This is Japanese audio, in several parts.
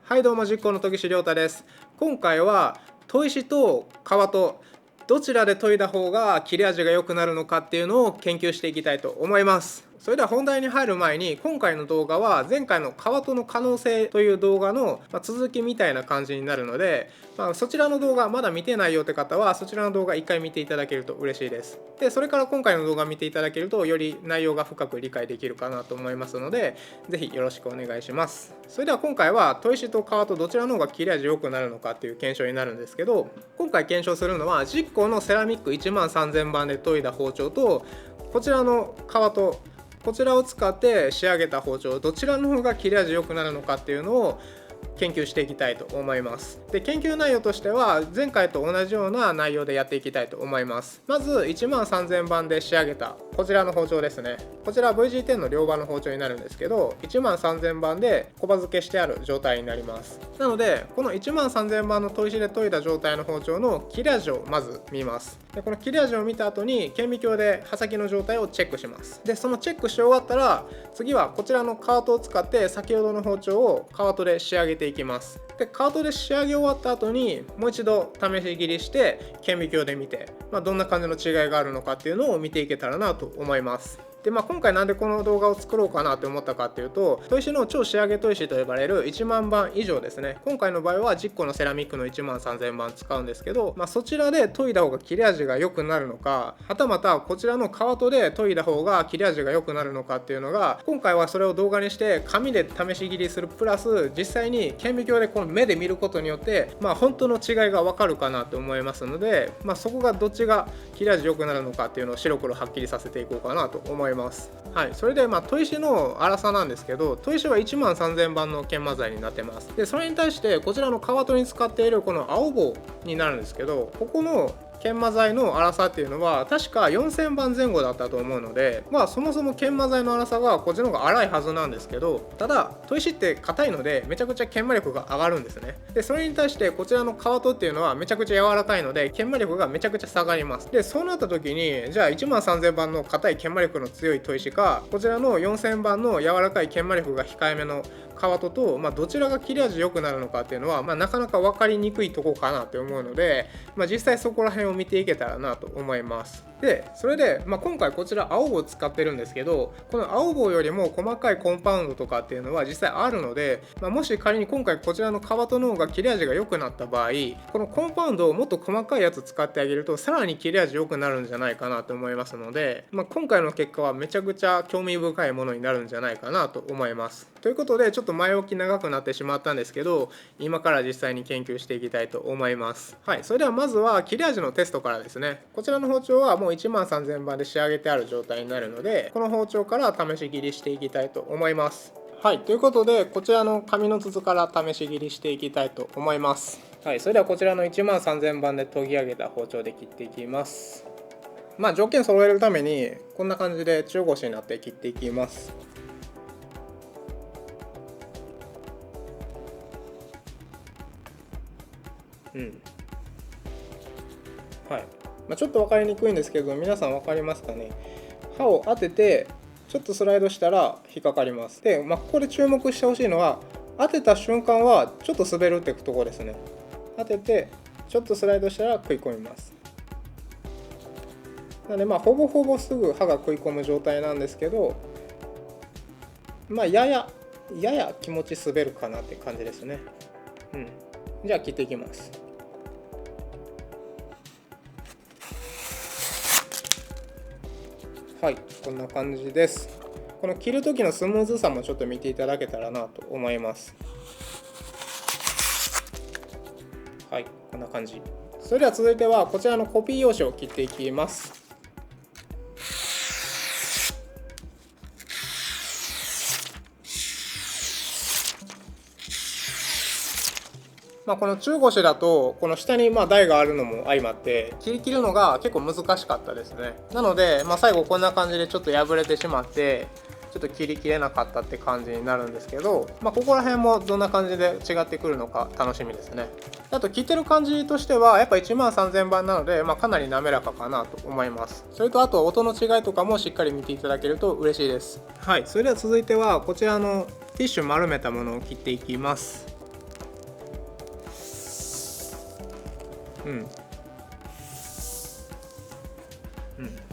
はいどうも、実行の研ぎ師亮太です。今回は砥石と皮とどちらで研いだ方が切れ味が良くなるのかっていうのを研究していきたいと思います。それでは本題に入る前に、今回の動画は前回の皮との可能性という動画の続きみたいな感じになるので、そちらの動画まだ見てないよって方はそちらの動画1回見ていただけると嬉しいです。でそれから今回の動画見ていただけるとより内容が深く理解できるかなと思いますので、ぜひよろしくお願いします。それでは今回は砥石と皮とどちらの方が切れ味良くなるのかっていう検証になるんですけど、今回検証するのはジッコのセラミック13000番で研いだ包丁と、こちらの皮とこちらを使って仕上げた包丁、どちらの方が切れ味良くなるのかっていうのを研究していきたいと思います。で研究内容としては前回と同じような内容でやっていきたいと思います。まず13000番で仕上げたこちらの包丁ですね。こちら VG10 の両刃の包丁になるんですけど、13000番で小刃付けしてある状態になります。なのでこの13000番の砥石で研いだ状態の包丁の切れ味をまず見ます。でこの切れ味を見た後に顕微鏡で刃先の状態をチェックします。でそのチェックし終わったら次はこちらのカートを使って先ほどの包丁をカートで仕上げていきます。でカートで仕上げ終わった後にもう一度試し切りして顕微鏡で見て、どんな感じの違いがあるのかっていうのを見ていけたらなと思います。で今回なんでこの動画を作ろうかなと思ったかっていうと、砥石の超仕上げ砥石と呼ばれる1万番以上ですね。今回の場合は10個のセラミックの13000番使うんですけど、そちらで研いだ方が切れ味が良くなるのか、はたまたこちらのカートで研いだ方が切れ味が良くなるのかっていうのが、今回はそれを動画にして紙で試し切りするプラス実際に顕微鏡でこの目で見ることによって本当の違いが分かるかなと思いますので、そこがどっちが切れ味良くなるのかっていうのを白黒はっきりさせていこうかなと思います。はい、それで砥石の粗さなんですけど、砥石は13000番の研磨材になってます。でそれに対してこちらのカートに使っているこの青棒になるんですけど、ここの研磨材の粗さっていうのは確か4000番前後だったと思うので、そもそも研磨材の粗さがこっちの方が粗いはずなんですけど、ただ砥石って硬いのでめちゃくちゃ研磨力が上がるんですね。でそれに対してこちらのカートっていうのはめちゃくちゃ柔らかいので研磨力がめちゃくちゃ下がります。でそうなった時にじゃあ13000番の硬い研磨力の強い砥石か、こちらの4000番の柔らかい研磨力が控えめのカートと、どちらが切れ味良くなるのかっていうのは、なかなか分かりにくいとこかなって思うので、実際そこら辺を見ていけたらなと思います。でそれで、今回こちら青棒を使ってるんですけど、この青棒よりも細かいコンパウンドとかっていうのは実際あるので、もし仮に今回こちらの皮との方が切れ味が良くなった場合、このコンパウンドをもっと細かいやつ使ってあげるとさらに切れ味良くなるんじゃないかなと思いますので、今回の結果はめちゃくちゃ興味深いものになるんじゃないかなと思います。ということでちょっと前置き長くなってしまったんですけど、今から実際に研究していきたいと思います。はい、それではまずは切れ味のテストからですね。こちらの包丁はもう13000番で仕上げてある状態になるので、この包丁から試し切りしていきたいと思います。はい、ということでこちらの紙の筒から試し切りしていきたいと思います。はい、それではこちらの13000番で研ぎ上げた包丁で切っていきます。条件揃えるためにこんな感じで中腰になって切っていきます。はい、ちょっと分かりにくいんですけど皆さん分かりますかね。刃を当ててちょっとスライドしたら引っかかります。で、ここで注目してほしいのは当てた瞬間はちょっと滑るってところですね。当ててちょっとスライドしたら食い込みます。なのでほぼほぼすぐ刃が食い込む状態なんですけど、やや気持ち滑るかなって感じですね。じゃあ切っていきます。はい、こんな感じです。この切る時のスムーズさもちょっと見ていただけたらなと思います。はい、こんな感じ。それでは続いてはこちらのコピー用紙を切っていきます。この中腰だとこの下に台があるのも相まって切るのが結構難しかったですね。なので最後こんな感じでちょっと破れてしまってちょっと切りきれなかったって感じになるんですけど、ここら辺もどんな感じで違ってくるのか楽しみですね。あと切ってる感じとしてはやっぱ13000番なので、かなり滑らかかなと思います。それとあと音の違いとかもしっかり見ていただけると嬉しいです。はい、それでは続いてはこちらのティッシュ丸めたものを切っていきます。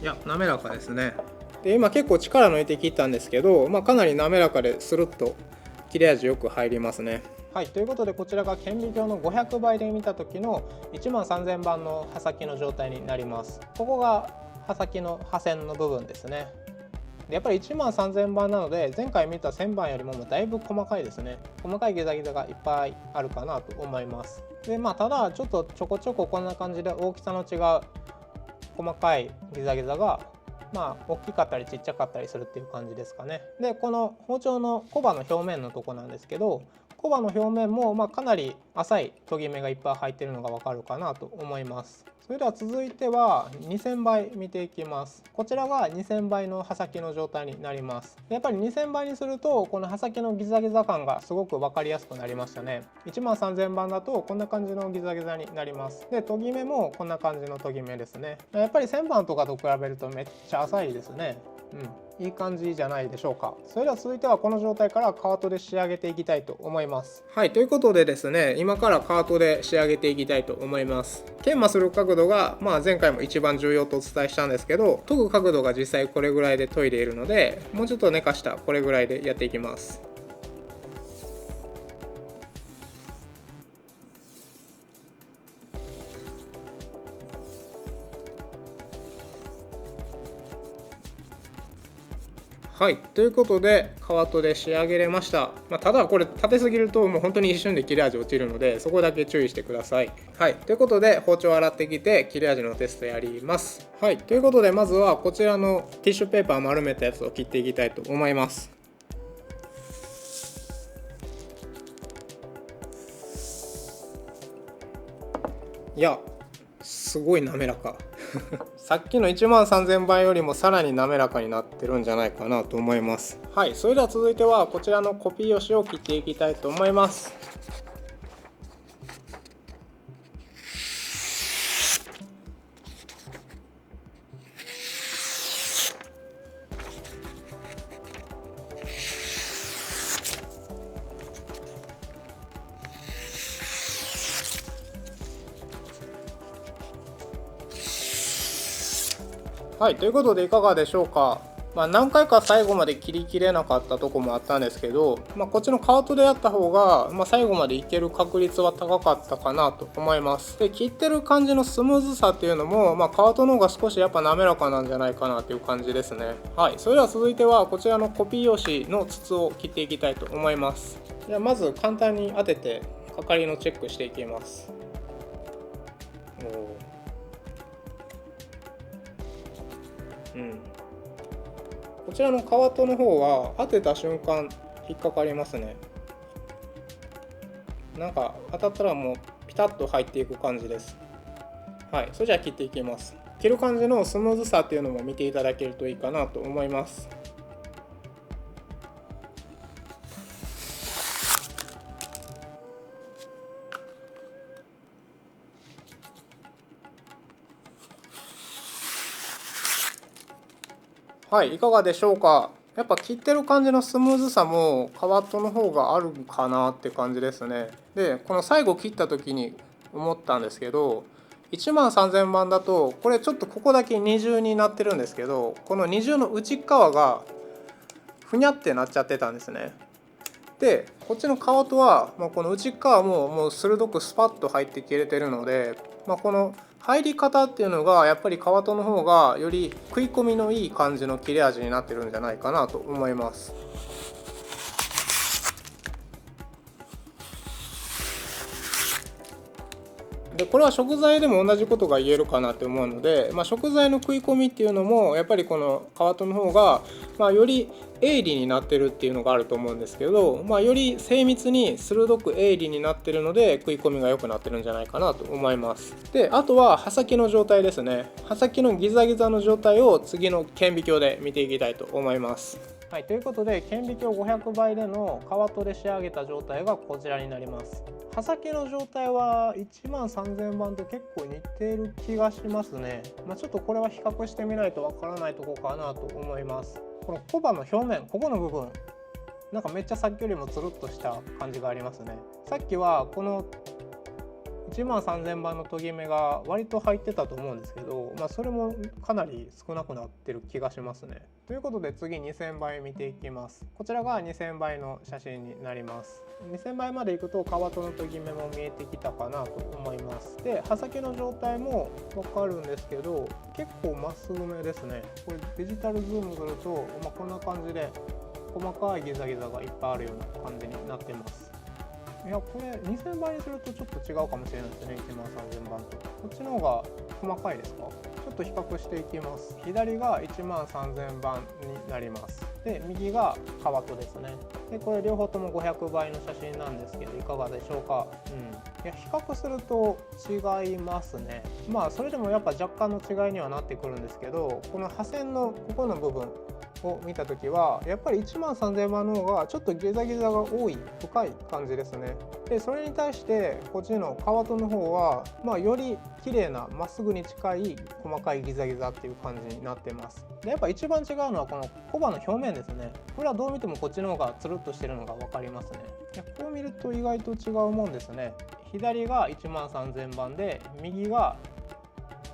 いや滑らかですね。で今結構力抜いて切ったんですけど、かなり滑らかでスルッと切れ味よく入りますね。はい、ということでこちらが顕微鏡の500倍で見た時の13000番の刃先の状態になります。ここが刃先の刃線の部分ですね。でやっぱり13000番なので前回見た1000番よりもだいぶ細かいですね。細かいギザギザがいっぱいあるかなと思います。でただちょこちょここんな感じで大きさの違う細かいギザギザが大きかったりちっちゃかったりするっていう感じですかね。でこの包丁のコバの表面のとこなんですけど、コバの表面もかなり浅い研ぎ目がいっぱい入っているのがわかるかなと思います。それでは続いては2000倍見ていきます。こちらが2000倍の刃先の状態になります。やっぱり2000倍にするとこの刃先のギザギザ感がすごく分かりやすくなりましたね。13000番だとこんな感じのギザギザになります。で研ぎ目もこんな感じの研ぎ目ですね。やっぱり1000番とかと比べるとめっちゃ浅いですね。いい感じじゃないでしょうか。それでは続いてはこの状態からカートで仕上げていきたいと思います。はい、ということでですね、今からカートで仕上げていきたいと思います。研磨する角度が、前回も一番重要とお伝えしたんですけど、研ぐ角度が実際これぐらいで研いでいるので、もうちょっと寝かしたこれぐらいでやっていきます。はい、ということでカートで仕上げれました。ただこれ立てすぎるともう本当に一瞬で切れ味落ちるのでそこだけ注意してください。はい、ということで包丁を洗ってきて切れ味のテストやります。はい、ということでまずはこちらのティッシュペーパー丸めたやつを切っていきたいと思います。いやすごい滑らかさっきの13000倍よりもさらに滑らかになってるんじゃないかなと思います。はい、それでは続いてはこちらのコピー用紙を切っていきたいと思います。はい、ということでいかがでしょうか。何回か最後まで切りきれなかったとこもあったんですけど、こっちのカートでやった方が、最後までいける確率は高かったかなと思います。で切ってる感じのスムーズさっていうのも、カートの方が少しやっぱ滑らかなんじゃないかなという感じですね。はい、それでは続いてはこちらのコピー用紙の筒を切っていきたいと思います。ではまず簡単に当ててかかりのチェックしていきます。こちらのカートの方は当てた瞬間引っかかりますね。なんか当たったらもうピタッと入っていく感じです。はい、それじゃあ切っていきます。切る感じのスムーズさっていうのも見ていただけるといいかなと思います。はい、いかがでしょうか。やっぱ切ってる感じのスムーズさもカワットの方があるかなって感じですね。でこの最後切った時に思ったんですけど、13000番だとこれちょっとここだけ二重になってるんですけど、この二重の内側がふにゃってなっちゃってたんですね。でこっちのカワットはこの内側もう鋭くスパッと入って切れてるので、この入り方っていうのがやっぱりカワトの方がより食い込みのいい感じの切れ味になってるんじゃないかなと思います。でこれは食材でも同じことが言えるかなって思うので、食材の食い込みっていうのもやっぱりこのカワトの方が、より鋭利になってるっていうのがあると思うんですけど、より精密に鋭く鋭利になってるので食い込みが良くなってるんじゃないかなと思います。であとは刃先の状態ですね。刃先のギザギザの状態を次の顕微鏡で見ていきたいと思います。はい、ということで顕微鏡500倍でのカワトで仕上げた状態がこちらになります。刃先の状態は13000番と結構似ている気がしますね。ちょっとこれは比較してみないとわからないところかなと思います。このコバの表面、ここの部分なんかめっちゃさっきよりもつるっとした感じがありますね。さっきはこの13000番の研ぎ目が割と入ってたと思うんですけど、それもかなり少なくなってる気がしますね。ということで次2000倍見ていきます。こちらが2000倍の写真になります。2000倍までいくとかわとの研ぎ目も見えてきたかなと思います。で刃先の状態も分かるんですけど、結構まっすぐめですね。これデジタルズームすると、こんな感じで細かいギザギザがいっぱいあるような感じになってます。いや、これ2000倍にするとちょっと違うかもしれないですね。13000番とこっちの方が細かいですか。ちょっと比較していきます。左が13000番になります。で右がかわとですね。でこれ両方とも500倍の写真なんですけど、いかがでしょうか。いや比較すると違いますね。それでもやっぱ若干の違いにはなってくるんですけど、この破線のここの部分を見た時はやっぱり13000番の方がちょっとギザギザが多い深い感じですね。でそれに対してこっちのかわとの方はより綺麗なまっすぐに近い細かいギザギザっていう感じになってます。でやっぱ一番違うのはこのコバの表面ですね。これはどう見てもこっちの方がつるっとしてるのが分かりますね。いやこう見ると意外と違うもんですね。左が13000番で右が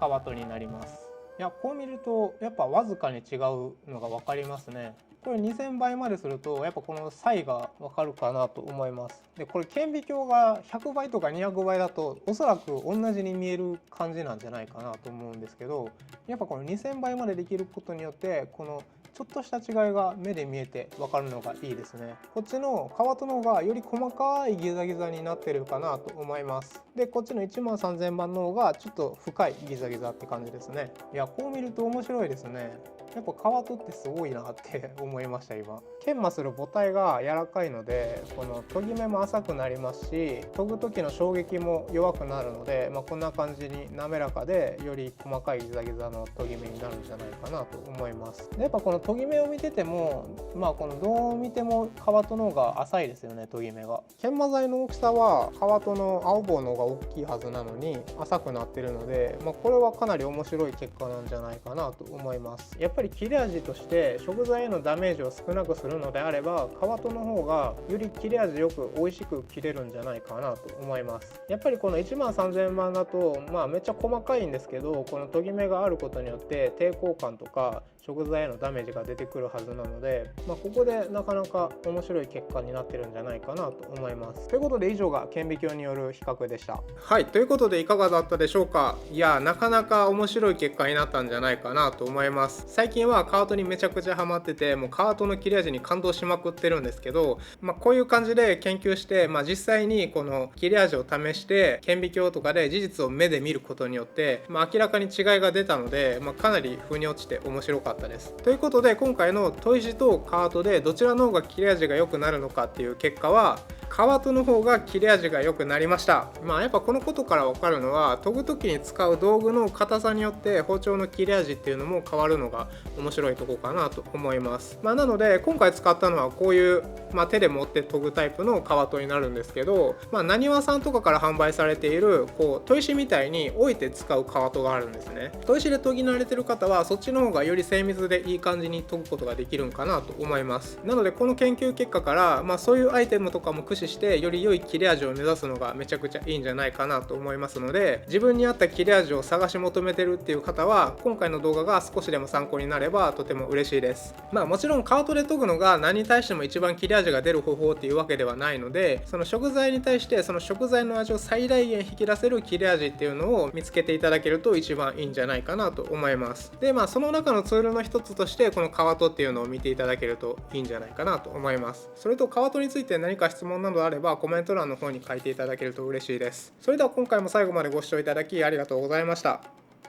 かわとになります。いやこう見るとやっぱわずかに違うのが分かりますね。これ2000倍までするとやっぱこの差異が分かるかなと思います。でこれ顕微鏡が100倍とか200倍だとおそらく同じに見える感じなんじゃないかなと思うんですけど、やっぱこの2000倍までできることによってこのちょっとした違いが目で見えて分かるのがいいですね。こっちのかわとの方がより細かいギザギザになってるかなと思います。でこっちの13000番の方がちょっと深いギザギザって感じですね。いやこう見ると面白いですね。やっぱかわとってすごいなって思いました。今研磨する母体が柔らかいのでこの研ぎ目も浅くなりますし、研ぐ時の衝撃も弱くなるので、こんな感じに滑らかでより細かいギザギザの研ぎ目になるんじゃないかなと思います。でやっぱこの研ぎ目を見ててもこのどう見てもかわとの方が浅いですよね。研ぎ目が研磨剤の大きさはかわとの青棒の方が大きいはずなのに浅くなってるので、これはかなり面白い結果なんじゃないかなと思います。やっぱり切れ味として食材へのダメージを少なくするのであればかわとの方がより切れ味よく美味しく切れるんじゃないかなと思います。やっぱりこの13000番だとめっちゃ細かいんですけど、この研ぎ目があることによって抵抗感とか食材へのダメージが出てくるはずなので、ここでなかなか面白い結果になってるんじゃないかなと思います。ということで以上が顕微鏡による比較でした。はい、ということでいかがだったでしょうか。いやなかなか面白い結果になったんじゃないかなと思います。最近はカートにめちゃくちゃハマってて、もうカートの切れ味に感動しまくってるんですけど、こういう感じで研究して、実際にこの切れ味を試して顕微鏡とかで事実を目で見ることによって、明らかに違いが出たので、かなり腑に落ちて面白かったです。ということで今回の砥石とカートでどちらの方が切れ味が良くなるのかっていう結果はカートの方が切れ味が良くなりました。やっぱこのことから分かるのは研ぐ時に使う道具の硬さによって包丁の切れ味っていうのも変わるのが面白いとこかなと思います。なので今回使ったのはこういう、手で持って研ぐタイプのカートになるんですけど、なにわさんとかから販売されている砥石みたいに置いて使うカートがあるんですね。砥石で研ぎ慣れてる方はそっちの方がより精密でいい感じに研ぐことができるんかなと思います。なのでこの研究結果から、そういうアイテムとかも駆使してより良い切れ味を目指すのがめちゃくちゃいいんじゃないかなと思いますので、自分に合った切れ味を探し求めてるっていう方は今回の動画が少しでも参考になればとても嬉しいです。もちろんカートで研ぐのが何に対しても一番切れ味が出る方法っていうわけではないので、その食材に対してその食材の味を最大限引き出せる切れ味っていうのを見つけていただけると一番いいんじゃないかなと思います。でその中のツールの一つとしてこのカートっていうのを見ていただけるといいんじゃないかなと思います。それとカートについて何か質問などあればコメント欄の方に書いていただけると嬉しいです。それでは今回も最後までご視聴いただきありがとうございました。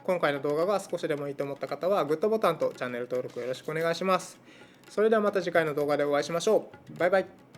今回の動画が少しでもいいと思った方はグッドボタンとチャンネル登録よろしくお願いします。それではまた次回の動画でお会いしましょう。バイバイ。